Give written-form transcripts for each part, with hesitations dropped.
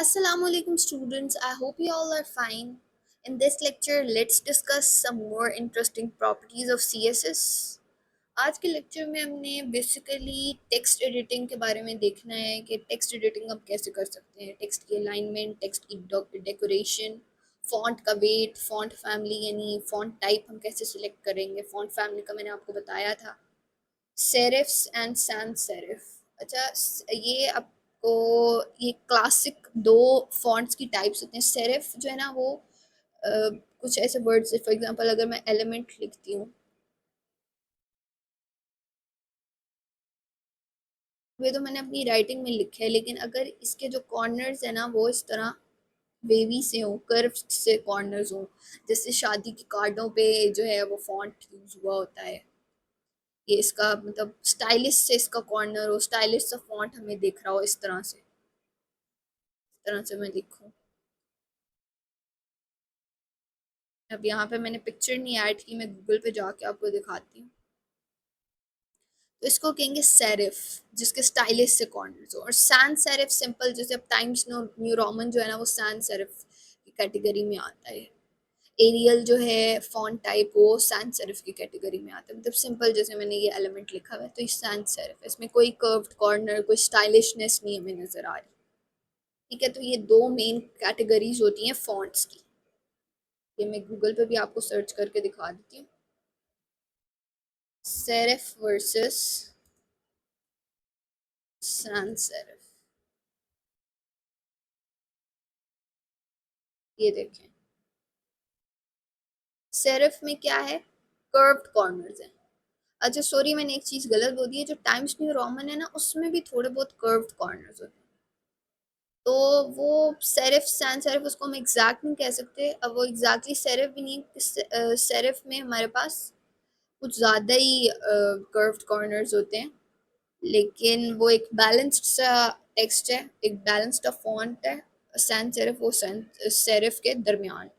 Assalamu alaikum students. I hope you all are fine. In this lecture, let's discuss some more interesting properties of CSS. आज के lecture में हमने basically text editing के बारे में देखना है कि टेक्स्ट एडिटिंग हम कैसे कर सकते हैं, टेक्स्ट की अलाइनमेंट, टेक्स्ट की डेकोरेशन, फॉन्ट का वेट, फॉन्ट फैमिली यानी फॉन्ट टाइप हम कैसे सिलेक्ट करेंगे। फॉन्ट फैमिली का मैंने आपको बताया था। सेरिफ्स एंड सैंस सेरिफ। अच्छा, ये आपको ये क्लासिक दो फॉन्ट्स की टाइप्स होते हैं। सेरिफ जो है ना वो कुछ ऐसे वर्ड्स, फॉर एग्जांपल अगर मैं एलिमेंट लिखती हूँ, वे तो मैंने अपनी राइटिंग में लिखे है, लेकिन अगर इसके जो कॉर्नर्स है ना वो इस तरह वेवी से हो, कर्व से कॉर्नर्स हो, जैसे शादी के कार्डों पे जो है वो फॉन्ट यूज हुआ होता है, ये इसका मतलब स्टाइलिश से इसका कॉर्नर हो, स्टाइलिश सा फॉन्ट हमें दिख रहा हो, इस तरह से मैं लिखूं। अब यहाँ पे मैंने पिक्चर नहीं ऐड की, मैं गूगल पे जाके आपको दिखाती हूँ। तो इसको कहेंगे सेरिफ, जिसके स्टाइलिश से कॉर्नर्स हो। और सैंस सेरिफ सिंपल, जैसे अब टाइम्स न्यू रोमन जो है ना वो सैंस सेरिफ की कैटेगरी में आता है। एरियल जो है फॉन्ट टाइप वो सैंस सेरिफ की कैटेगरी में आता है। मतलब सिंपल जैसे मैंने ये एलिमेंट लिखा हुआ है तो ये सैंस सेरिफ है, इसमें कोई कर्व्ड कॉर्नर, कोई स्टाइलिशनेस नहीं हमें नजर आ रही। ठीक है, तो ये दो मेन कैटेगरीज होती हैं फॉन्ट्स की। ये मैं गूगल पे भी आपको सर्च करके दिखा देती हूँ। Serif versus sans serif। ये देखें, सेरिफ में क्या है, कर्व्ड कॉर्नर्स हैं। अच्छा सॉरी, मैंने एक चीज गलत बोल दी है, जो टाइम्स न्यू रोमन है ना उसमें भी थोड़े बहुत कर्व्ड कॉर्नर्स होते हैं। तो वो सेरिफ सैन सेरिफ उसको हम एग्जैक्ट नहीं कह सकते। अब वो एग्जैक्टली सेरिफ भी नहीं, सेरिफ में हमारे पास कुछ ज़्यादा ही कर्व्ड कॉर्नर्स होते हैं, लेकिन वो एक बैलेंस्ड सा टेक्स्ट है, एक बैलेंस्ड फॉन्ट है। सैन सेरिफ वो सेरिफ के दरमियान।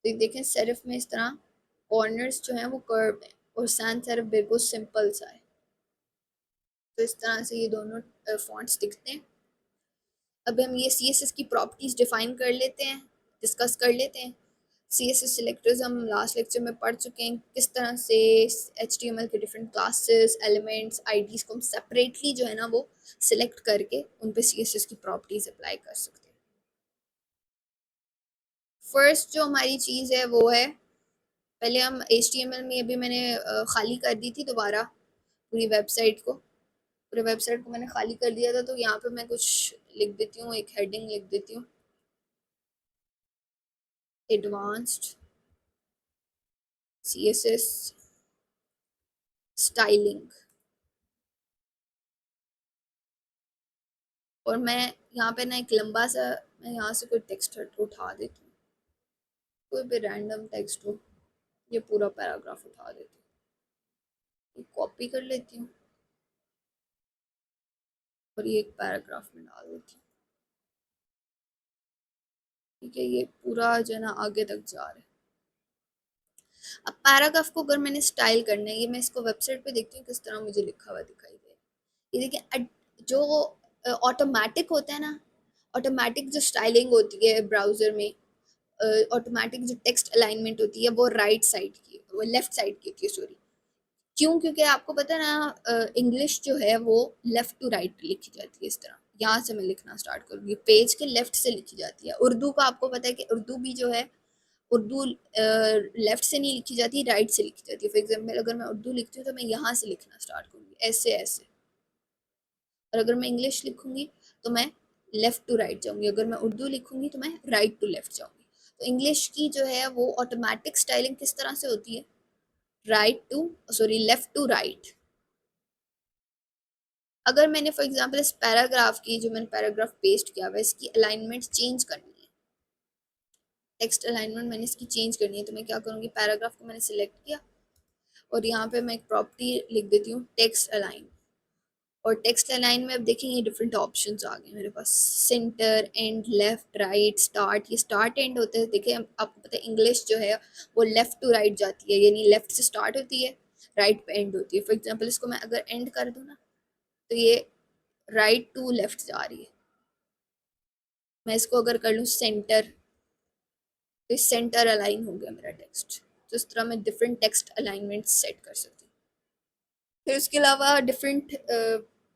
तो देखें सेरिफ में इस तरह कॉर्नर्स जो हैं वो कर्व हैं, और सैन सेरिफ बिल्कुल सिंपल सा है। तो इस तरह से ये दोनों फॉन्ट्स दिखते हैं। अब हम ये सी एस एस की प्रॉपर्टीज डिफाइन कर लेते हैं, डिस्कस कर लेते हैं। सी एस एस सिलेक्टर्स हम लास्ट लेक्चर में पढ़ चुके हैं, किस तरह से एच टी एम एल के डिफरेंट क्लासेस, एलिमेंट्स, आई डीज को हम सेपरेटली जो है ना वो सिलेक्ट करके उन पे सी एस एस की प्रॉपर्टीज अप्लाई कर सकते हैं। फर्स्ट जो हमारी चीज़ है वो है, पहले हम एच टी एम एल में अभी मैंने खाली कर दी थी दोबारा पूरी वेबसाइट को। पूरे वेबसाइट को मैंने खाली कर दिया था, तो यहाँ पे मैं कुछ लिख देती हूँ, एक हेडिंग लिख देती हूँ, advanced C S S styling. और मैं यहाँ पे ना एक लंबा सा, मैं यहाँ से कोई टेक्स्ट उठा देती हूँ, कोई भी रैंडम टेक्स्ट हो, ये पूरा पैराग्राफ उठा देती हूँ, कॉपी कर लेती हूँ और ये एक पैराग्राफ में डाल देती हूँ। ठीक है, ये पूरा जो है ना आगे तक जा रहा है। अब पैराग्राफ को अगर मैंने स्टाइल करना है, ये मैं इसको वेबसाइट पे देखती हूँ किस तरह मुझे लिखा हुआ दिखाई दे रहा है। ये देखिए, जो ऑटोमेटिक होता है ना, ऑटोमेटिक जो स्टाइलिंग होती है ब्राउजर में, ऑटोमेटिक जो टेक्स्ट अलाइनमेंट होती है वो राइट साइड की, वो लेफ्ट साइड की होती है, सॉरी। क्यों? क्योंकि आपको पता है ना इंग्लिश जो है वो लेफ्ट टू राइट लिखी जाती है। इस तरह यहाँ से मैं लिखना स्टार्ट करूँगी, पेज के लेफ्ट से लिखी जाती है। उर्दू का आपको पता है कि उर्दू भी जो है, उर्दू लेफ्ट से नहीं लिखी जाती, राइट से लिखी जाती है। फॉर एग्जाम्पल अगर मैं उर्दू लिखती हूँ तो मैं यहाँ से लिखना स्टार्ट करूँगी, ऐसे ऐसे। और अगर मैं इंग्लिश लिखूंगी तो मैं लेफ्ट टू राइट जाऊंगी, अगर मैं उर्दू लिखूंगी तो मैं राइट टू लेफ्ट जाऊंगी। तो इंग्लिश की जो है वो ऑटोमेटिक स्टाइलिंग किस तरह से होती है, right to, sorry left to right. अगर मैंने फॉर एग्जांपल इस पैराग्राफ की, जो मैंने पैराग्राफ पेस्ट किया हुआ है, इसकी अलाइनमेंट चेंज करनी है, टेक्स्ट अलाइनमेंट मैंने इसकी चेंज करनी है, तो मैं क्या करूँगी, पैराग्राफ को मैंने सिलेक्ट किया और यहाँ पे मैं एक प्रॉपर्टी लिख देती हूँ, टेक्स्ट अलाइन। और टेक्स्ट अलाइन में अब देखेंगे डिफरेंट ऑप्शंस आ गए मेरे पास, centre, end, left, right, start. ये स्टार्ट एंड होते हैं। देखिए आपको पता है इंग्लिश जो है वो लेफ्ट टू राइट जाती है, यानी लेफ्ट से स्टार्ट होती है, राइट पे एंड होती है। फॉर एग्जांपल इसको मैं अगर एंड कर दूँ ना, तो ये राइट टू लेफ्ट जा रही है। मैं इसको अगर कर लूँ सेंटर, तो सेंटर अलाइन हो गया मेरा टेक्स्ट। तो इस तरह मैं डिफरेंट टेक्स्ट अलाइनमेंट सेट कर सकती हूँ। फिर उसके अलावा डिफरेंट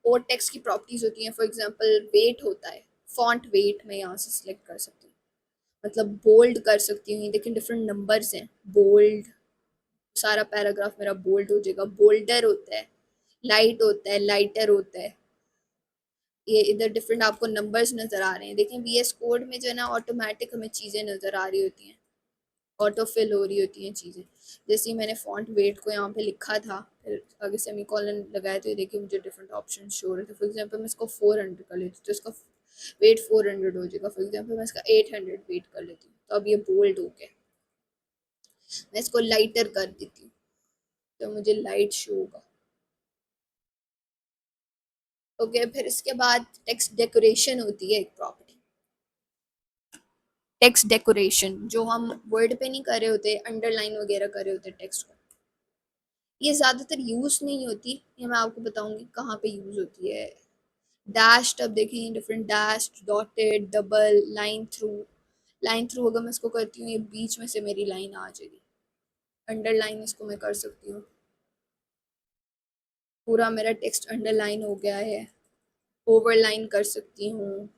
और टेक्स्ट की प्रॉपर्टीज होती हैं। फॉर एग्जांपल वेट होता है, फॉन्ट वेट मैं यहाँ से सिलेक्ट कर सकती हूँ, मतलब बोल्ड कर सकती हूँ। लेकिन डिफरेंट नंबर्स हैं, बोल्ड, सारा पैराग्राफ मेरा बोल्ड हो जाएगा। बोल्डर होता है, लाइट होता है, लाइटर होता है। ये इधर डिफरेंट आपको नंबर्स नज़र आ रहे हैं। देखें वीएस कोड में जो है ना ऑटोमेटिक हमें चीज़ें नज़र आ रही होती हैं, ऑटो फिल हो रही होती हैं चीज़ें। जैसे ही मैंने फॉन्ट वेट को यहाँ पे लिखा था, फिर आगे सेमी कॉलन लगाया, तो ये देखिए मुझे डिफरेंट ऑप्शन शो हो रहे थे। फॉर एग्जांपल मैं इसको 400 कर लेती हूँ तो इसका वेट 400 हो जाएगा। फॉर एग्जांपल मैं इसका 800 वेट कर लेती हूँ, तो अब ये बोल्ड हो गया। मैं इसको लाइटर कर देती हूँ तो मुझे लाइट शो होगा। ओके, फिर इसके बाद टेक्स्ट डेकोरेशन होती है एक प्रॉपर्टी। टेक्स्ट डेकोरेशन जो हम वर्ड पे नहीं कर रहे होते, अंडरलाइन वगैरह कर रहे होते टेक्स्ट को, ये ज़्यादातर यूज़ नहीं होती। ये मैं आपको बताऊंगी कहाँ पे यूज़ होती है। डैश्ड, अब देखें different dashed, dotted, double, line through. Line through अगर मैं इसको करती हूँ, ये बीच में से मेरी लाइन आ जाएगी। अंडरलाइन इसको मैं कर सकती हूँ, पूरा मेरा टेक्स्ट अंडरलाइन हो गया है। ओवरलाइन कर सकती हूँ,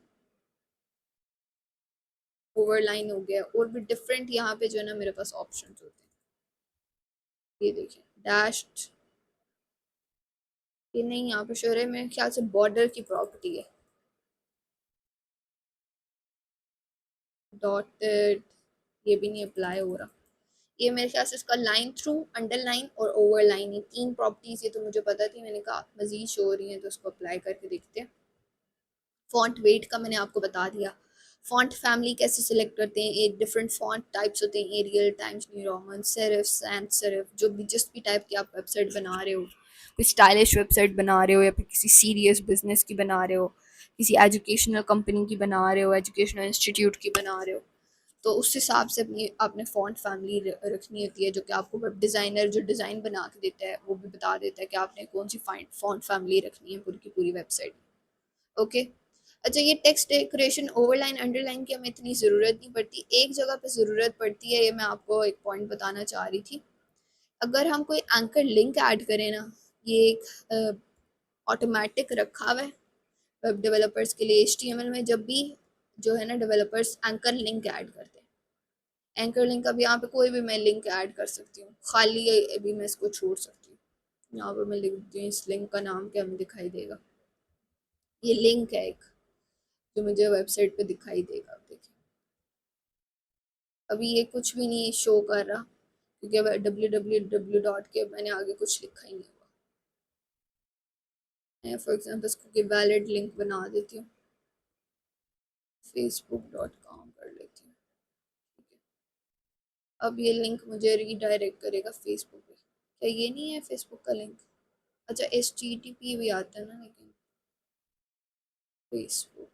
ओवरलाइन हो गया। और भी डिफरेंट यहाँ पे जो है ना मेरे पास ऑप्शन होते हैं। ये देखिए डैश्ड, ये नहीं यहाँ पे शो है, मेरे ख्याल से बॉर्डर की प्रॉपर्टी है। डॉटेड, ये भी नहीं अप्लाई हो रहा। ये मेरे ख्याल से इसका लाइन थ्रू, अंडरलाइन और ओवरलाइन, ये तीन प्रॉपर्टीज, ये तो मुझे पता थी। मैंने कहा मजीद शो हो रही है तो उसको अप्लाई करके देखते हैं। फॉन्ट वेट का मैंने आपको बता दिया। फॉन्ट फैमिली कैसे सिलेक्ट करते हैं, एक डिफरेंट फॉन्ट टाइप्स होते हैं, Arial, Times New Roman, serif, sans serif. जो भी जिस भी टाइप की आप वेबसाइट बना रहे हो, कोई स्टाइलिश वेबसाइट बना रहे हो या फिर किसी सीरियस बिजनेस की बना रहे हो, किसी एजुकेशनल कंपनी की बना रहे हो, एजुकेशनल इंस्टीट्यूट की बना रहे हो, तो उस हिसाब से अपनी आपने फ़ॉन्ट फैमिली रखनी होती है, जो कि आपको वेब डिज़ाइनर जो डिज़ाइन बना के देता है वो भी बता देता है कि आपने कौन सी फ़ॉन्ट फैमिली रखनी है पूरी की पूरी वेबसाइट में। ओके, अच्छा ये टेक्स्ट डेकोरेशन ओवरलाइन अंडरलाइन की हमें इतनी ज़रूरत नहीं पड़ती, एक जगह पे ज़रूरत पड़ती है। ये मैं आपको एक पॉइंट बताना चाह रही थी। अगर हम कोई एंकर लिंक ऐड करें ना, ये एक ऑटोमेटिक रखा हुआ है वेब डेवलपर्स के लिए। HTML में जब भी जो है ना डेवलपर्स एंकर लिंक ऐड करते हैं, एंकर लिंक, अब यहाँ पे कोई भी मैं लिंक ऐड कर सकती हूँ, खाली अभी मैं इसको छोड़ सकती हूँ। यहाँ पर मैं लिख देती हूँ, इस लिंक का नाम क्या हमें दिखाई देगा, ये लिंक है एक जो मुझे वेबसाइट पे दिखाई देगा। देखिए अभी ये कुछ भी नहीं शो कर रहा क्योंकि www डॉट के मैंने आगे कुछ लिखा ही नहीं हुआ। मैं फॉर एग्जाम्पल इसको वैलिड लिंक बना देती हूँ, facebook.com कर लेती हूँ। ठीक है, अब ये लिंक मुझे रीडायरेक्ट करेगा फेसबुक पे। क्या ये नहीं है फेसबुक का लिंक? अच्छा HTTP भी आता है ना, लेकिन फेसबुक,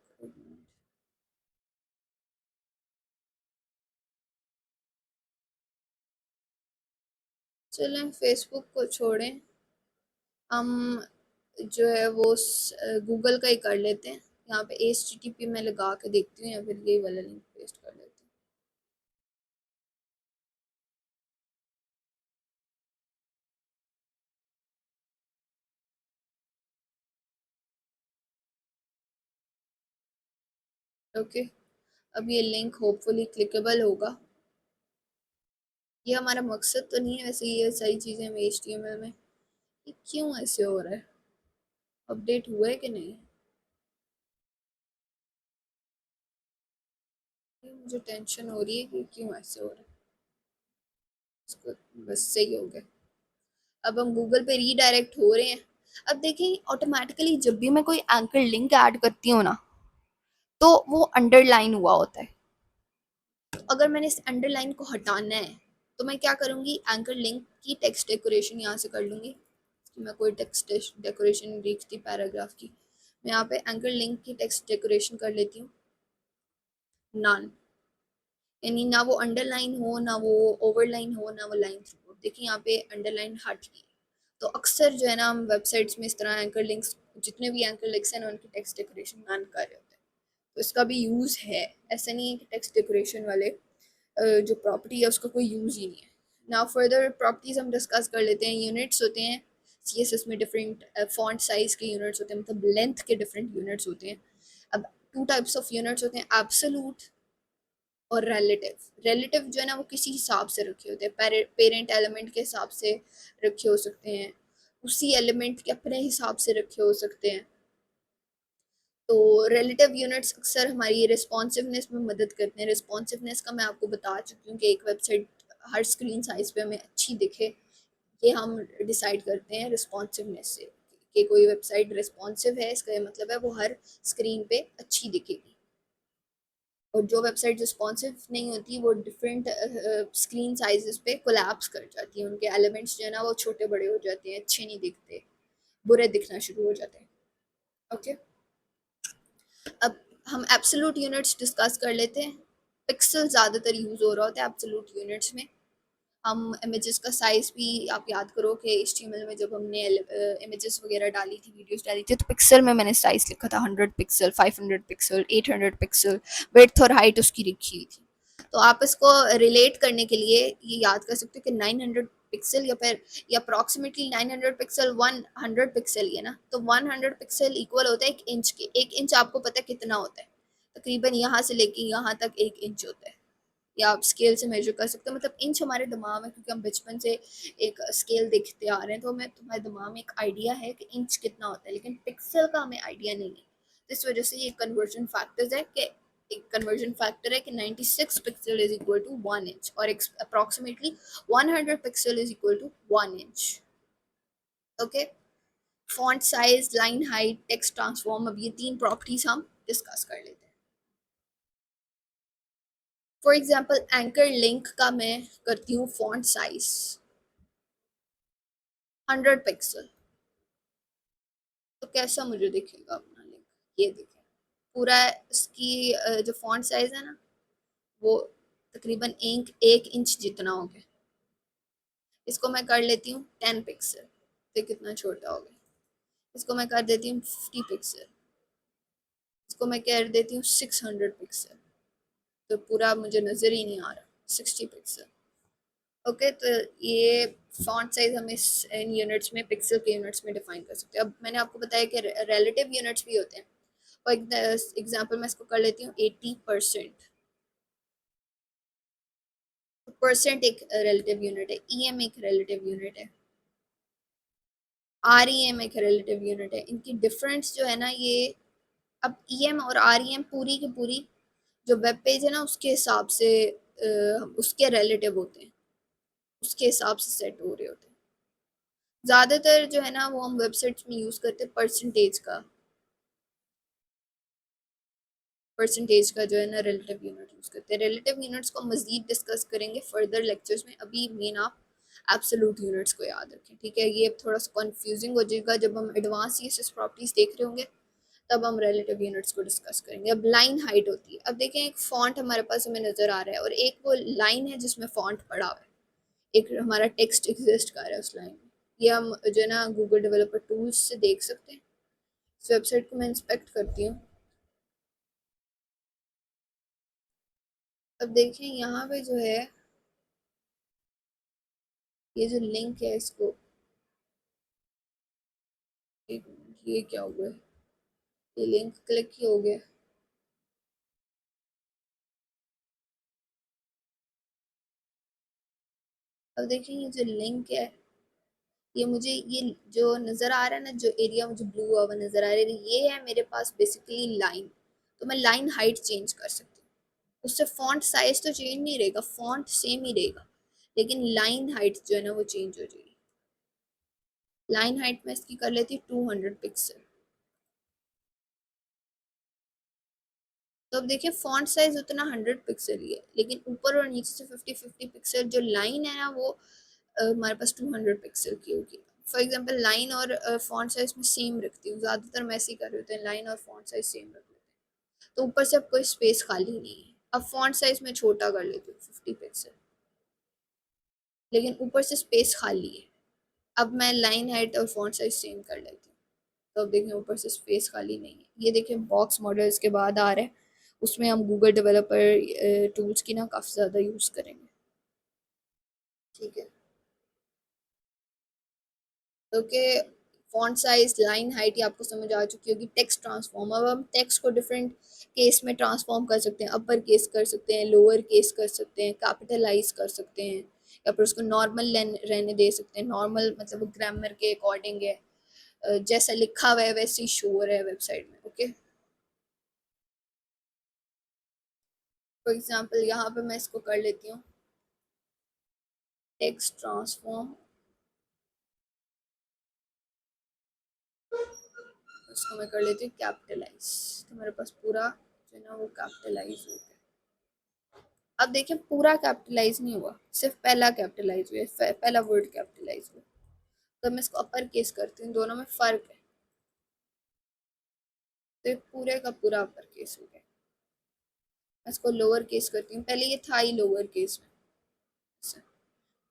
चलें फेसबुक को छोड़ें, हम जो है वो गूगल का ही कर लेते हैं। यहाँ पे HTTP में लगा के देखती हूँ या फिर यही वाला लिंक पेस्ट कर लेती हूँ। ओके, अब ये लिंक होपफुली क्लिकेबल होगा। ये हमारा मकसद तो नहीं है वैसे, ये सारी चीज़ें में HTML में ये क्यों ऐसे हो रहा है, अपडेट हुआ है कि नहीं, ये मुझे टेंशन हो रही है कि क्यों ऐसे हो रहा है। इसको बस सही हो गया। अब हम गूगल पे रीडायरेक्ट हो रहे हैं। अब देखें ऑटोमेटिकली जब भी मैं कोई एंकर लिंक ऐड करती हूँ ना, तो वो अंडरलाइन हुआ होता है। तो अगर मैंने इस अंडरलाइन को हटाना है तो मैं क्या करूँगी, एंकर लिंक की टेक्स्ट डेकोरेशन यहाँ से कर लूँगी। कि मैं कोई टेक्स्ट डेकोरेशन देखती पैराग्राफ की, मैं यहाँ पे एंकर लिंक की टेक्स्ट डेकोरेशन कर लेती हूँ नन, यानी ना वो अंडरलाइन हो, ना वो ओवरलाइन हो, ना वो लाइन थ्रू हो। देखिए यहाँ पे अंडरलाइन हट गई। तो अक्सर जो है ना हम वेबसाइट्स में इस तरह एंकर लिंक्स, जितने भी एंकर लिंक्स हैं ना उनकी टेक्स्ट डेकोरेशन नन कर रहे होते हैं। तो इसका भी यूज़ है, ऐसा नहीं है कि टेक्स्ट डेकोरेशन वाले जो प्रॉपर्टी है उसका कोई यूज़ ही नहीं है। नाउ फर्दर प्रॉपर्टीज हम डिस्कस कर लेते हैं। यूनिट्स होते हैं सीएसएस में, डिफरेंट फॉन्ट साइज के यूनिट्स होते हैं, मतलब लेंथ के डिफरेंट यूनिट्स होते हैं। अब टू टाइप्स ऑफ यूनिट्स होते हैं, एब्सोलूट और रिलेटिव। रिलेटिव जो है ना वो किसी हिसाब से रखे होते हैं, पेरेंट एलिमेंट के हिसाब से रखे हो सकते हैं, उसी एलिमेंट के अपने हिसाब से रखे हो सकते हैं। तो रिलेटिव यूनिट्स अक्सर हमारी रिस्पॉन्सिवनेस में मदद करते हैं। रिस्पॉन्सिवनेस का मैं आपको बता चुकी हूँ कि एक वेबसाइट हर स्क्रीन साइज पे हमें अच्छी दिखे, ये हम डिसाइड करते हैं रिस्पॉन्सिवनेस से, कि कोई वेबसाइट रिस्पॉन्सिव है, इसका ये मतलब है वो हर स्क्रीन पे अच्छी दिखेगी। और जो वेबसाइट रिस्पॉन्सिव नहीं होती वो डिफरेंट स्क्रीन साइजेस पे कोलैप्स कर जाती है, उनके एलिमेंट्स जो है ना वो छोटे बड़े हो जाते हैं, अच्छे नहीं दिखते, बुरे दिखना शुरू हो जाते हैं। ओके, अब हम एब्सोल्यूट यूनिट्स डिस्कस कर लेते हैं। पिक्सल ज़्यादातर यूज़ हो रहा होता है एब्सोल्यूट यूनिट्स में। हम इमेजेस का साइज़ भी आप याद करो कि HTML में जब हमने इमेजेस वगैरह डाली थी, वीडियोस डाली थी, तो पिक्सल में मैंने साइज़ लिखा था 100 पिक्सल, 500 पिक्सल, 800 पिक्सल, विड्थ और हाइट उसकी लिखी हुई थी। तो आप इसको रिलेट करने के लिए ये याद कर सकते हो कि 900 पिक्सल या फिर या अप्रॉक्सीमेटली 900 पिक्सल 100 पिक्सल ही है ना, तो 100 पिक्सल इक्वल होता है 1 इंच के। 1 इंच आपको पता है कितना होता है, तकरीबन यहाँ से लेके यहाँ तक 1 इंच होता है, या आप स्केल से मेजर कर सकते हो। मतलब इंच हमारे दिमाग में, क्योंकि हम बचपन से एक स्केल देखते आ रहे हैं, तो हमें तुम्हारे दिमाग में एक आइडिया है कि इंच कितना होता है, लेकिन पिक्सल का हमें आइडिया नहीं है। तो इस वजह से ये कन्वर्जन फैक्टर्स है कि एक कन्वर्जन फैक्टर है कि 96 pixel is equal to 1 inch, और approximately 100 pixel is equal to 1 inch. Okay, font size, line height, text transform, अब ये तीन प्रॉपर्टीज हम डिस्कस कर लेते हैं। फॉर एग्जाम्पल एंकर लिंक का मैं करती हूँ फॉन्ट साइज 100 पिक्सल, तो कैसा मुझे दिखेगा अपना लिंक, ये दिखे पूरा। इसकी जो फॉन्ट साइज है ना वो तकरीबन 1 इंच जितना हो गया। इसको मैं कर लेती हूँ 10 पिक्सल, तो कितना छोटा हो गया। इसको मैं कर देती हूँ 50 पिक्सल, इसको मैं कर देती हूँ 600 पिक्सल, तो पूरा मुझे नज़र ही नहीं आ रहा, 60 पिक्सल। ओके, तो ये फॉन्ट साइज हम इस इन यूनिट्स में, पिक्सल के यूनिट्स में डिफाइन कर सकते हैं। अब मैंने आपको बताया कि रिलेटिव यूनिट्स भी होते हैं। फॉर एग्जाम्पल मैं इसको कर लेती हूँ 80%। परसेंट एक रिलेटिव यूनिट है, EM एक रिलेटिव यूनिट है, REM एक रिलेटिव यूनिट है। इनकी डिफरेंस जो है ना ये, अब EM और REM पूरी की पूरी जो वेब पेज है ना उसके हिसाब से उसके रिलेटिव होते हैं, उसके हिसाब से सेट हो रहे होते हैं। ज़्यादातर जो है ना वो हम वेबसाइट्स में यूज़ करते हैं परसेंटेज का जो है ना रिलेटिव यूनिट यूज़ करते हैं। रिलेटिव यूनिट्स को मज़ीद डिस्कस करेंगे फर्दर लेक्चर्स में। अभी मेन आप एब्सोल्यूट यूनिट्स को याद रखें, ठीक है। ये थोड़ा सा कंफ्यूजिंग हो जाएगा जब हम एडवांस सीएसएस प्रॉपर्टीज देख रहे होंगे, तब हम रिलेटिव यूनिट्स को डिस्कस करेंगे। अब लाइन हाइट होती है। अब देखें, एक फॉन्ट हमारे पास हमें नज़र आ रहा है और एक वो लाइन है जिसमें फॉन्ट पड़ा हुआ है, एक हमारा टेक्स्ट एग्जिस्ट कर रहा है उस लाइन में। ये हम जो है ना गूगल डेवलपर टूल्स से देख सकते हैं। इस वेबसाइट को मैं इंस्पेक्ट करती हूँ। अब देखें यहाँ पे जो है ये जो लिंक है इसको, एक मिनट, ये क्या हुआ है, ये लिंक क्लिक ही हो गया। अब देखें ये जो लिंक है, ये मुझे ये जो नज़र आ रहा है ना, जो एरिया मुझे ब्लू हुआ नज़र आ रहा है, ये है मेरे पास बेसिकली लाइन। तो मैं लाइन हाइट चेंज कर सकती हूँ, उससे फॉन्ट साइज तो चेंज नहीं रहेगा, फॉन्ट सेम ही रहेगा, लेकिन लाइन हाइट जो है ना वो चेंज हो जाएगी। लाइन हाइट में इसकी कर लेती हूँ 200 पिक्सल। तो अब देखिए फॉन्ट साइज उतना 100 पिक्सल ही है, लेकिन ऊपर और नीचे से 50-50 पिक्सल जो लाइन है ना वो हमारे पास 200 पिक्सल की होगी। फॉर एग्जांपल लाइन और फॉन्ट साइज में सेम रखती हूँ, ज़्यादातर मैं ऐसे ही कर रहे होते हैं, लाइन और फॉन्ट साइज सेम रख लेते हैं, तो ऊपर से अब कोई स्पेस खाली नहीं है। अब फॉन्ट साइज में छोटा कर लेती हूँ 50 पिक्सल, लेकिन ऊपर से स्पेस खाली है। अब मैं लाइन हाइट और फॉन्ट साइज सेम कर लेती हूँ, तो अब देखें ऊपर से स्पेस खाली नहीं है। ये देखें बॉक्स मॉडल इसके बाद आ रहा है, उसमें हम गूगल डेवलपर टूल्स की ना काफ़ी ज़्यादा यूज़ करेंगे। ठीक है, okay. Font size, line height, ये आपको समझ आ चुकी होगी। टेक्स्ट ट्रांसफॉर्म, अब हम टेक्स्ट को डिफरेंट केस में ट्रांसफॉर्म कर सकते हैं। अपर केस कर सकते हैं, लोअर केस कर सकते हैं, कैपिटलाइज कर सकते हैं, या फिर उसको नॉर्मल रहने दे सकते हैं। नॉर्मल मतलब वो ग्रामर के अकॉर्डिंग है, जैसा लिखा हुआ है वैसे ही शो हो रहा है वेबसाइट में। ओके, फॉर एग्जाम्पल यहाँ पे मैं इसको कर लेती हूँ टेक्स्ट ट्रांसफॉर्म, उसको मैं कर लेती हूँ कैपिटलाइज, तो मेरे पास पूरा जो है ना वो कैपिटलाइज हो गया। अब देखिए पूरा कैपिटलाइज नहीं हुआ, सिर्फ पहला कैपिटलाइज हुआ, पहला वर्ड कैपिटलाइज हुआ। तो मैं इसको अपर केस करती हूँ, दोनों में फर्क है, तो ये पूरे का पूरा अपर केस हो गया। मैं इसको लोअर केस करती हूँ, पहले ये था ही लोअर केस में,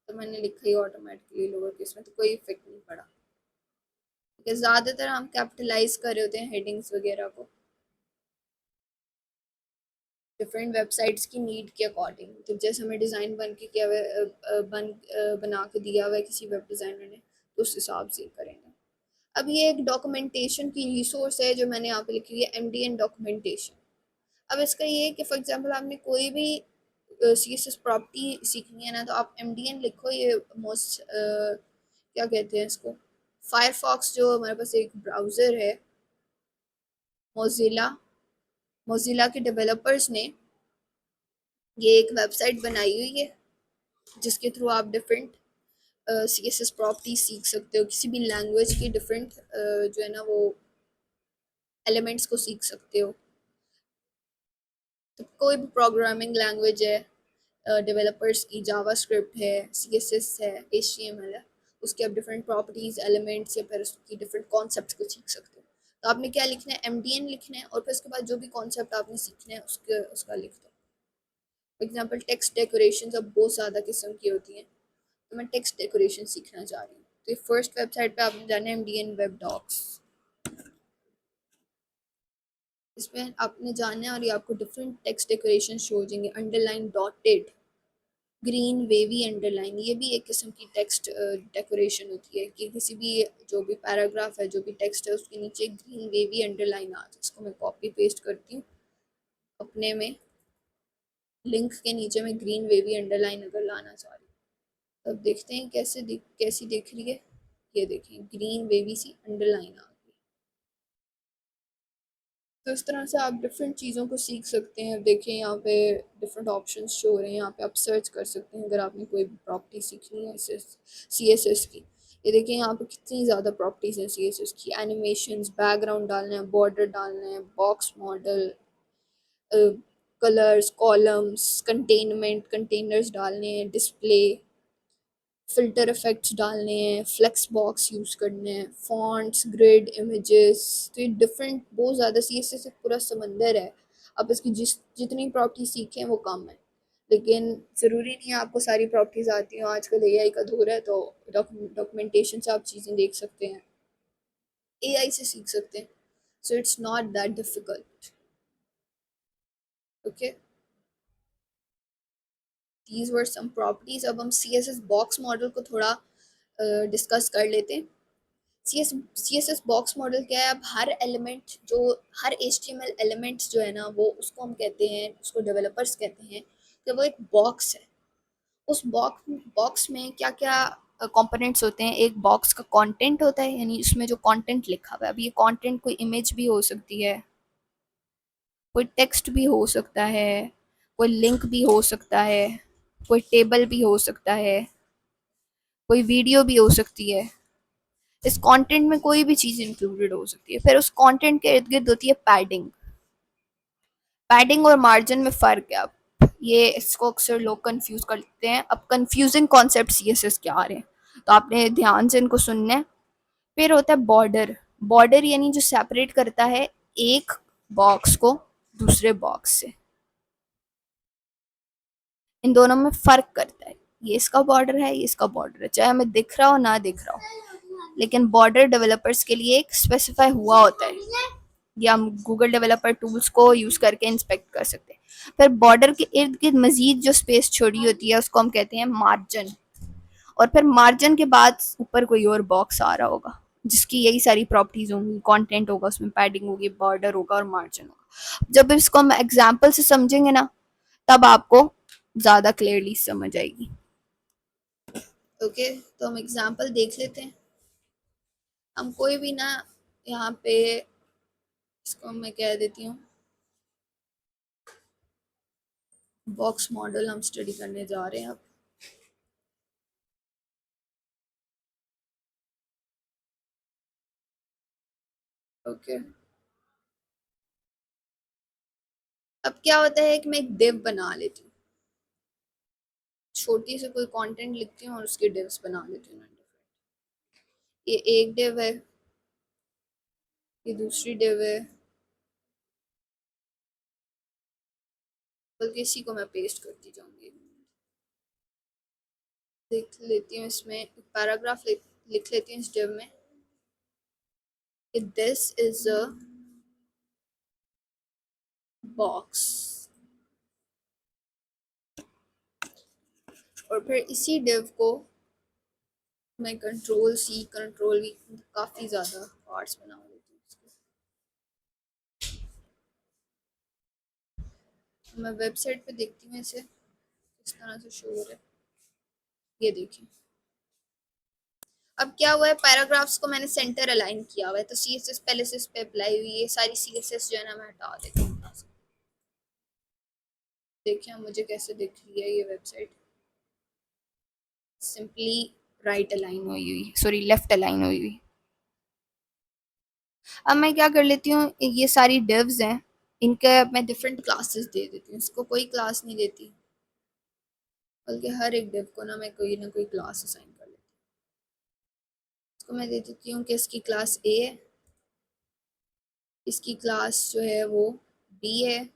तो मैंने लिखा ही ऑटोमेटिकली लोअर केस में, तो कोई इफेक्ट नहीं पड़ा। क्योंकि ज़्यादातर हम कैपिटलाइज कर रहे होते हैं हेडिंग्स वगैरह को डिफरेंट वेबसाइट्स की नीड के अकॉर्डिंग। तो जैसे हमें डिज़ाइन बन के किया हुआ बना के दिया हुआ है किसी वेब डिज़ाइनर ने, तो उस हिसाब से करेंगे। अब ये एक डॉक्यूमेंटेशन की रिसोर्स है जो मैंने यहाँ पे लिखी हुई है, MDN डॉक्यूमेंटेशन। अब इसका ये है कि फॉर एग्जांपल आपने कोई भी CSS प्रॉपर्टी सीखनी है ना, तो आप MDN लिखो। ये मोस्ट क्या कहते हैं इसको, फायरफॉक्स जो हमारे पास एक ब्राउज़र है, मोजिला, मोजिला के डेवलपर्स ने ये एक वेबसाइट बनाई हुई है जिसके थ्रू आप डिफरेंट CSS प्रॉपर्टी सीख सकते हो, किसी भी लैंग्वेज की डिफरेंट जो है ना वो एलिमेंट्स को सीख सकते हो। तो कोई भी प्रोग्रामिंग लैंग्वेज है डेवलपर्स की, जावा स्क्रिप्ट है, CSS है, HTML है, उसके आप डिफरेंट प्रॉपर्टीज, एलिमेंट्स या फिर उसकी डिफरेंट कॉन्सेप्ट्स को सीख सकते हो। तो आपने क्या लिखना है, MDN लिखना है, और फिर उसके बाद जो भी कॉन्सेप्ट आपने सीखना है उसका लिख दो। फॉर एग्जाम्पल टेक्स्ट डेकोरेशन अब बहुत ज़्यादा किस्म की होती हैं, तो मैं टेक्स्ट डेकोरेशन सीखना चाह रही हूँ। तो ये फर्स्ट वेबसाइट पे आपने जाना है MDN वेब डॉक्स, इसमें आपने जाना है और ये आपको डिफरेंट टेक्स्ट डेकोरेशन शो हो जाएंगे। Underline, dotted, green, wavy underline, ये भी एक किस्म की टेक्स्ट डेकोरेशन होती है कि किसी भी जो भी पैराग्राफ है, जो भी टेक्स्ट है, उसके नीचे ग्रीन वेवी अंडरलाइन आ जाए। इसको मैं कॉपी पेस्ट करती हूँ अपने में, लिंक के नीचे मैं ग्रीन वेवी अंडरलाइन अगर लाना चाह रही हूँ। अब देखते हैं कैसी दिख रही है। ये देखें, ग्रीन वेवी सी अंडरलाइन आ गई। तो इस तरह से आप डिफरेंट चीज़ों को सीख सकते हैं। देखें यहाँ पे डिफरेंट ऑप्शंस शो हो रहे हैं, यहाँ पे आप सर्च कर सकते हैं अगर आपने कोई भी प्रॉपर्टी सीखनी है CSS की। ये देखें यहाँ पे कितनी ज़्यादा प्रॉपर्टीज़ हैं CSS की। एनिमेशंस, बैकग्राउंड डालना है, बॉर्डर डालना है, box model, colours, columns, containment, containers डालने हैं, डिस्प्ले, फिल्टर इफेक्ट्स डालने हैं, फ्लेक्स बॉक्स यूज़ करने हैं, फॉन्ट्स, ग्रिड, इमेजेस। तो ये डिफरेंट बहुत ज़्यादा CSS एक पूरा समंदर है। अब इसकी जितनी प्रॉपर्टी सीखें वो कम है, लेकिन ज़रूरी नहीं है आपको सारी प्रॉपर्टीज़ आती हो। आजकल AI का दौर है, तो डॉक्यूमेंटेशन से आप चीज़ें देख सकते हैं, AI से सीख सकते हैं। So it's not that difficult. Okay, these were some properties. अब हम CSS बॉक्स मॉडल को थोड़ा डिस्कस कर लेते हैं। CSS बॉक्स मॉडल क्या है? अब हर एलिमेंट जो, हर HTML एलिमेंट्स जो है ना, वो उसको हम कहते हैं, उसको डेवलपर्स कहते हैं कि वो एक बॉक्स है। उस बॉक्स में क्या क्या कंपोनेंट्स होते हैं? एक बॉक्स का कंटेंट होता है, यानी उसमें जो कंटेंट लिखा हुआ है। अब ये कंटेंट कोई इमेज भी हो सकती है, कोई टेक्स्ट भी हो सकता है, कोई लिंक भी हो सकता है, कोई टेबल भी हो सकता है, कोई वीडियो भी हो सकती है। इस कंटेंट में कोई भी चीज़ इंक्लूडेड हो सकती है। फिर उस कंटेंट के इर्द गिर्द होती है पैडिंग। पैडिंग और मार्जिन में फ़र्क है। अब ये इसको अक्सर लोग कंफ्यूज करते हैं। अब कंफ्यूजिंग कॉन्सेप्ट CSS के आ रहे हैं, तो आपने ध्यान से इनको सुनना है। फिर होता है बॉर्डर। बॉर्डर यानी जो सेपरेट करता है एक बॉक्स को दूसरे बॉक्स से। इन दोनों में फ़र्क करता है, ये इसका बॉर्डर है, ये इसका बॉर्डर है, चाहे हमें दिख रहा हो ना दिख रहा हो, लेकिन बॉर्डर डेवलपर्स के लिए एक स्पेसिफाई हुआ होता है। या हम गूगल डेवलपर टूल्स को यूज करके इंस्पेक्ट कर सकते हैं। फिर बॉर्डर के इर्द गिर्द मजीद जो स्पेस छोड़ी होती है उसको हम कहते हैं मार्जिन। और फिर मार्जिन के बाद ऊपर कोई और बॉक्स आ रहा होगा जिसकी यही सारी प्रॉपर्टीज होंगी, कंटेंट होगा उसमें, पैडिंग होगी, बॉर्डर होगा और मार्जिन होगा। जब इसको हम एग्जाम्पल से समझेंगे ना तब आपको ज्यादा क्लियरली समझ आएगी। ओके, तो हम एग्जाम्पल देख लेते हैं। हम कोई भी ना यहाँ पे इसको मैं कह देती हूँ बॉक्स मॉडल हम स्टडी करने जा रहे हैं अब। ओके, अब क्या होता है कि मैं एक div बना लेती हूँ, छोटी से कोई कंटेंट लिखती हूँ और उसकी divs बना लेती हूँ। ये एक div है, ये दूसरी div है, बल्कि इसी को मैं पेस्ट करती जाऊंगी। लिख लेती हूँ इसमें पैराग्राफ लिख लेती हूँ इस div में कि दिस इज अ बॉक्स, और फिर इसी div को मैं कंट्रोल सी कंट्रोल वी काफ़ी ज़्यादा पार्ट्स बना देती हूँ इसके। मैं वेबसाइट पे देखती हूँ इसे किस तरह से शो हो रहा है। ये देखिए, अब क्या हुआ है, पैराग्राफ्स को मैंने सेंटर अलाइन किया हुआ है, तो CSS पहले से इस पे अप्लाई हुई है। सारी CSS जो है ना मैं हटा देती हूँ। देखिए मुझे कैसे दिख रही है ये वेबसाइट, सिंपली राइट अलाइन हुई हुई, सॉरी लेफ्ट अलाइन हुई हुई। अब मैं क्या कर लेती हूँ, ये सारी डिव्स हैं, इनके मैं डिफरेंट क्लासेस दे देती हूँ। इसको कोई क्लास नहीं देती, बल्कि हर एक डिव को ना मैं कोई ना कोई क्लास असाइन कर लेती हूँ। इसको मैं दे देती हूँ कि इसकी क्लास A है, इसकी क्लास जो है वो B है,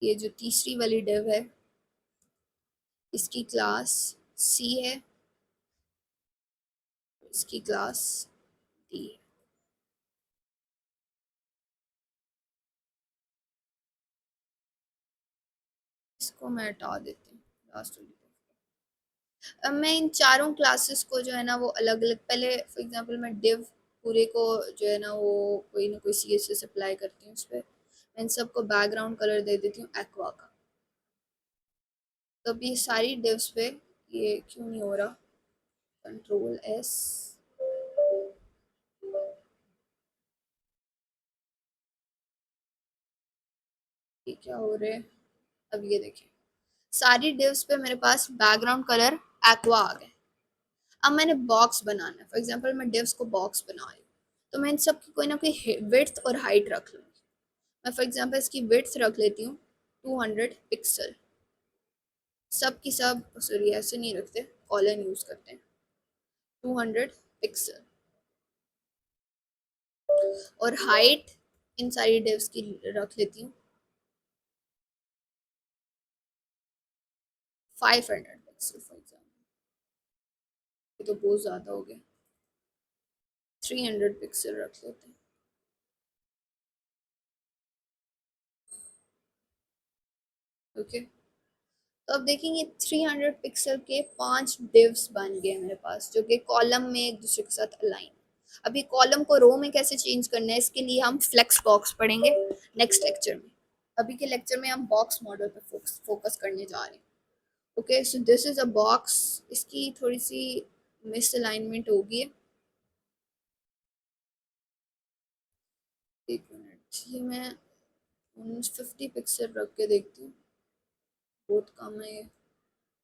ये जो तीसरी वाली डिव है इसकी क्लास C है, इसकी क्लास D है। इसको मैं हटा देती हूँ लास्ट वाली डिव। अब मैं इन चारों क्लासेस को जो है ना वो अलग अलग, पहले फॉर एग्जांपल मैं डिव पूरे को जो है ना वो कोई ना कोई CSS अप्लाई करती हूँ उस पर। मैं इन सबको बैकग्राउंड कलर दे देती हूँ एक्वा का। तो अब ये सारी डिव्स पे ये क्यों नहीं हो रहा, कंट्रोल S, ये क्या हो रहा है। अब ये देखिए सारी डिव्स पे मेरे पास बैकग्राउंड कलर एक्वा आ गए। अब मैंने बॉक्स बनाना है, फॉर एग्जांपल मैं डिव्स को बॉक्स बना रही हूँ, तो मैं इन सब की कोई ना कोई विड्थ और हाइट रख लूँगी। मैं फॉर एग्जांपल इसकी विड्थ रख लेती हूँ 200 पिक्सल, सब की सब, सॉरी ऐसे नहीं रखते, कॉलन यूज करते हैं, 200 पिक्सल। और हाइट इन सारी डिव्स की रख लेती हूँ 500 पिक्सल फॉर एग्जांपल। ये तो बहुत ज़्यादा हो गया, 300 पिक्सल रख लेते हैं। ओके, तो अब देखेंगे 300 पिक्सल के 5 डिव्स बन गए मेरे पास, जो कि कॉलम में एक दूसरे के साथ अलाइन। अभी कॉलम को रो में कैसे चेंज करना है इसके लिए हम फ्लेक्स बॉक्स पढ़ेंगे नेक्स्ट लेक्चर में। अभी के लेक्चर में हम बॉक्स मॉडल पर फोकस करने जा रहे हैं। Okay, so this is a box, इसकी थोड़ी सी मिस अलाइनमेंट होगी। एक मिनट, ये मैं 50 पिक्सल रख के देखती हूँ, बहुत कम है ये।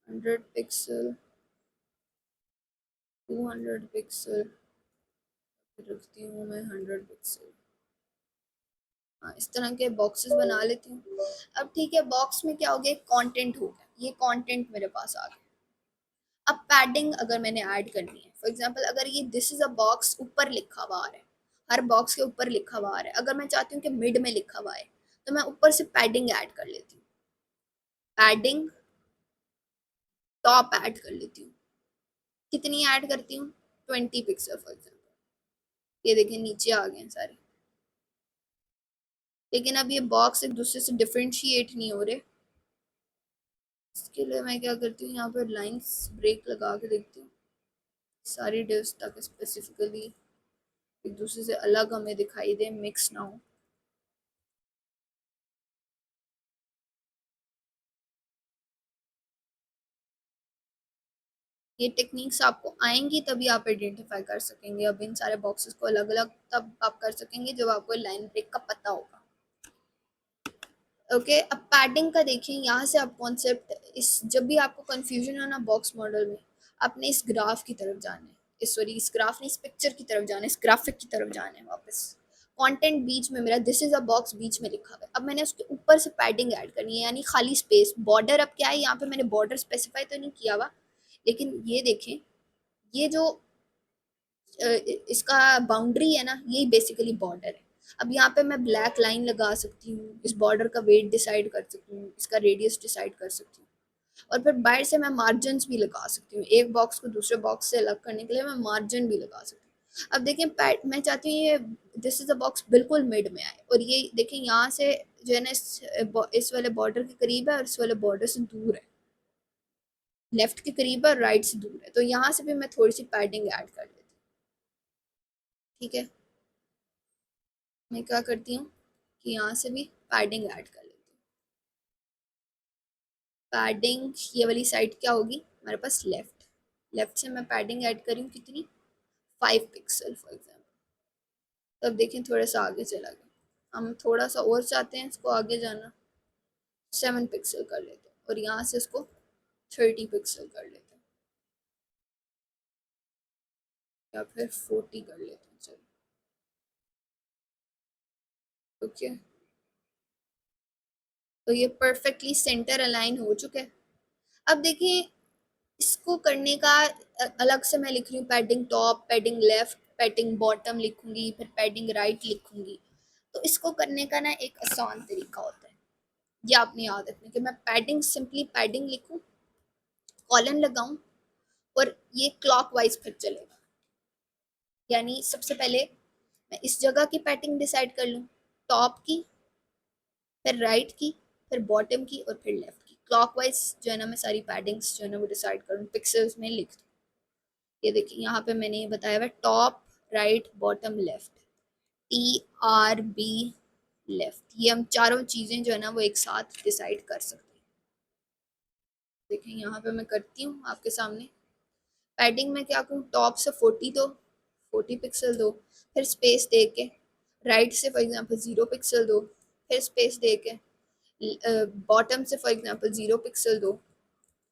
100 पिक्सल, 200 पिक्सल रखती हूँ मैं, 100 पिक्सल। हाँ, इस तरह के बॉक्सेस बना लेती हूँ। अब ठीक है, बॉक्स में क्या हो गया, कंटेंट हो गया, ये कंटेंट मेरे पास आ गया। अब पैडिंग अगर मैंने ऐड करनी है, फॉर एग्जांपल अगर ये दिस इज अ बॉक्स ऊपर लिखा हुआ आ रहा है, हर बॉक्स के ऊपर लिखा हुआ आ रहा है, अगर मैं चाहती हूँ कि मिड में लिखा हुआ है तो मैं ऊपर से पैडिंग ऐड कर लेती हूँ, पैडिंग टॉप ऐड कर लेती हूँ। कितनी ऐड करती हूँ, 20 पिक्सल फॉर एग्जाम्पल। ये देखें नीचे आ गए हैं सारे, लेकिन अब ये बॉक्स एक दूसरे से डिफरेंशिएट नहीं हो रहे। इसके लिए मैं क्या करती हूँ, यहाँ पर लाइंस ब्रेक लगा के देखती हूँ सारी डिव्स, ताकि स्पेसिफिकली एक दूसरे से अलग हमें दिखाई दे, मिक्स ना हो। ये टेक्निक्स आपको आएंगी तभी आप आइडेंटिफाई कर सकेंगे। अब इन सारे बॉक्सेस को अलग अलग तब आप कर सकेंगे जब आपको लाइन ब्रेक का पता होगा। ओके, अब पैडिंग का देखें, यहाँ से आप कॉन्सेप्ट, इस जब भी आपको कंफ्यूजन हो ना बॉक्स मॉडल में, आपने इस ग्राफ की तरफ जाना है, इस सॉरी इस ग्राफ नहीं, इस पिक्चर की तरफ जाना है, इस ग्राफिक की तरफ जाना है वापस। कंटेंट बीच में मेरा दिस इज अ बॉक्स बीच में लिखा हुआ है, अब मैंने उसके ऊपर से पैडिंग ऐड करनी है, यानी खाली स्पेस। बॉर्डर अब क्या है, यहाँ पे मैंने बॉर्डर स्पेसिफाई तो नहीं किया हुआ, लेकिन ये देखें, ये जो इसका बाउंड्री है ना, यही बेसिकली बॉर्डर है। अब यहाँ पे मैं ब्लैक लाइन लगा सकती हूँ, इस बॉर्डर का वेट डिसाइड कर सकती हूँ, इसका रेडियस डिसाइड कर सकती हूँ, और फिर बाहर से मैं मार्जिन भी लगा सकती हूँ। एक बॉक्स को दूसरे बॉक्स से अलग करने के लिए मैं मार्जिन भी लगा सकती हूँ। अब देखें, मैं चाहती हूँ ये दिस इज अ बॉक्स बिल्कुल मिड में आए, और ये देखें यहाँ से जो है ना इस वाले बॉर्डर के करीब है और इस वाले बॉर्डर से दूर है, लेफ्ट के करीब है और राइट से दूर है, तो यहाँ से भी मैं थोड़ी सी पैडिंग ऐड कर लेती हूँ। ठीक है, मैं क्या करती हूँ कि यहाँ से भी पैडिंग ऐड कर लेती हूँ। पैडिंग ये वाली साइड क्या होगी हमारे पास, लेफ्ट, लेफ्ट से मैं पैडिंग ऐड करी हूँ कितनी, 5 पिक्सल फॉर एग्जाम्पल। तब देखें थोड़ा सा आगे चला गया, हम थोड़ा सा और चाहते हैं इसको आगे जाना, 7 पिक्सल कर लेते हैं, और यहाँ से इसको 30 पिक्सल कर लेते हैं, या फिर 40 कर लेते हैं, चलो ओके। तो ये परफेक्टली सेंटर अलाइन हो चुका है। अब देखिए, इसको करने का अलग से मैं लिख रही हूँ, padding top, padding left, padding bottom लिखूंगी, फिर पैडिंग राइट लिखूंगी। तो इसको करने का ना एक आसान तरीका होता है, ये आपने याद रखना कि मैं पैडिंग सिंपली पैडिंग लिखूं, कॉलन लगाऊं, और ये क्लॉकवाइज फिर चलेगा। यानी सबसे पहले मैं इस जगह की पैडिंग डिसाइड कर लूं, टॉप की, फिर राइट की, फिर बॉटम की, और फिर लेफ्ट की, क्लॉकवाइज जो है ना मैं सारी पैडिंग्स जो है ना वो डिसाइड करूँ, पिक्सल्स में लिख दूँ। ये देखिए यहाँ पे मैंने ये बताया हुआ, top right bottom left, TRB left, ये हम चारों चीज़ें जो है ना वो एक साथ डिसाइड कर सकते हैं। देखें यहाँ पे मैं करती हूँ आपके सामने, पैडिंग में क्या करूँ, टॉप से 40 दो, 40 पिक्सल दो, फिर स्पेस दे के राइट से फॉर एग्जांपल 0 पिक्सल दो, फिर स्पेस दे के बॉटम से फॉर एग्जांपल 0 पिक्सल दो,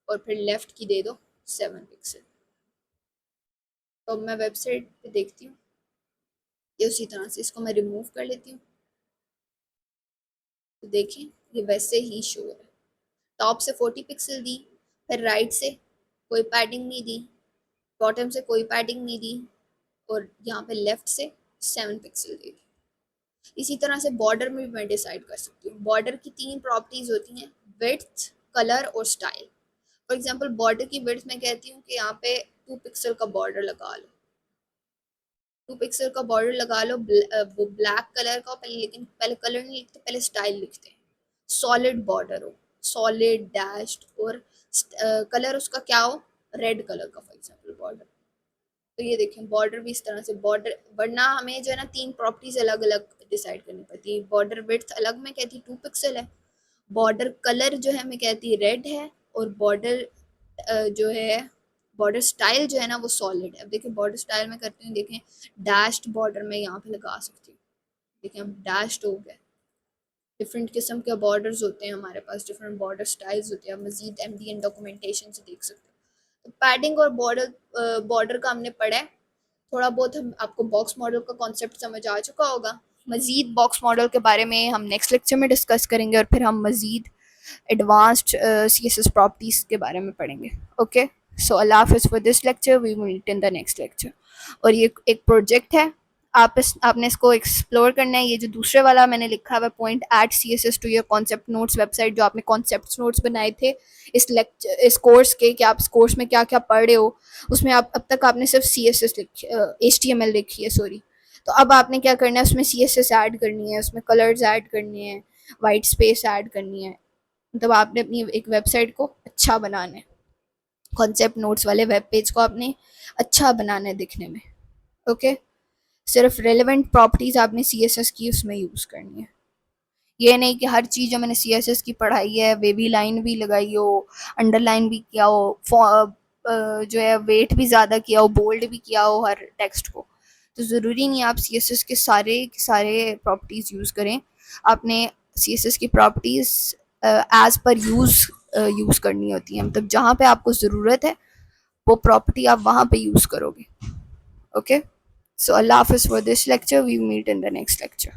और फिर लेफ्ट की दे दो 7 पिक्सल। तो अब मैं वेबसाइट पे देखती हूँ, ये उसी तरह से इसको मैं रिमूव कर लेती हूँ, तो देखें ये वैसे ही शो है। टॉप से 40 पिक्सल दी, फिर राइट से कोई पैडिंग नहीं दी, बॉटम से कोई पैडिंग नहीं दी, और यहाँ पे लेफ्ट से 7 पिक्सल दे दी। इसी तरह से बॉर्डर में भी मैं डिसाइड कर सकती हूँ। बॉर्डर की 3 प्रॉपर्टीज होती हैं, विड्थ, कलर और स्टाइल। फॉर एग्जांपल बॉर्डर की विड्थ मैं कहती हूँ कि यहाँ पे 2 पिक्सल का बॉर्डर लगा लो, 2 पिक्सल का बॉर्डर लगा लो, वो ब्लैक कलर का पहले, लेकिन पहले कलर नहीं लिखते, पहले स्टाइल लिखते हैं, सॉलिड बॉर्डर हो, सॉलिड डैश्ड, और कलर उसका क्या हो, रेड कलर का फॉर एग्जांपल बॉर्डर। तो ये देखें बॉर्डर भी इस तरह से बॉर्डर, वरना हमें जो है ना 3 प्रॉपर्टीज अलग अलग डिसाइड करनी पड़ती है। बॉर्डर विड्थ अलग में कहती 2 पिक्सल है, बॉर्डर कलर जो है मैं कहती रेड है, और बॉर्डर जो है बॉर्डर स्टाइल जो है ना वो सॉलिड है। अब देखिए बॉर्डर स्टाइल में करती हूँ, देखें डैश्ड बॉर्डर में यहाँ पे लगा सकती हूँ, देखें अब डैश्ड हो गया। डिफरेंट किस्म के बॉर्डर्स होते हैं हमारे पास, डिफरेंट बॉर्डर स्टाइल्स होते हैं, मजीद MDN डॉक्यूमेंटेशन से देख सकते हैं। तो पैडिंग और बॉर्डर का हमने पढ़ा है थोड़ा बहुत, हम आपको बॉक्स मॉडल का कॉन्सेप्ट समझ आ चुका होगा। मजीद बॉक्स मॉडल के बारे में हम नेक्स्ट लेक्चर में डिस्कस करेंगे, और फिर हम मजीद एडवांस्ड CSS प्रॉपर्टीज़ के बारे में पढ़ेंगे। ओके, सो अल्लाह हाफिज़ for this lecture, we will meet in the next lecture. और ये एक प्रोजेक्ट है, आपने इसको एक्सप्लोर करना है। ये जो दूसरे वाला मैंने लिखा हुआ point add CSS to your concept notes website, जो आपने कॉन्सेप्ट नोट्स बनाए थे इस कोर्स के, कि आप इस कोर्स में क्या क्या पढ़ रहे हो, उसमें आप अब तक आपने सिर्फ CSS लिखी, HTML लिखी है सॉरी, तो अब आपने क्या करना है, उसमें CSS ऐड करनी है, उसमें कलर्स ऐड करनी है, वाइट स्पेस ऐड करनी है। मतलब आपने अपनी एक वेबसाइट को अच्छा बनाना है, कॉन्सेप्ट नोट्स वाले वेब पेज को आपने अच्छा बनाना है दिखने में। ओके, सिर्फ रेलेवेंट प्रॉपर्टीज आपने CSS की उसमें यूज़ करनी है। ये नहीं कि हर चीज़ जो मैंने CSS की पढ़ाई है वेवी लाइन भी लगाई हो, अंडरलाइन भी किया हो, जो है वेट भी ज़्यादा किया हो, बोल्ड भी किया हो हर टेक्स्ट को। तो ज़रूरी नहीं आप CSS के सारे प्रॉपर्टीज़ यूज़ करें। आपने CSS की प्रॉपर्टीज़ एज पर यूज़ करनी होती है, मतलब जहाँ पे आपको ज़रूरत है वो प्रॉपर्टी आप वहाँ पे यूज़ करोगे। Okay, so Allah Hafiz for this lecture. We meet in the next lecture.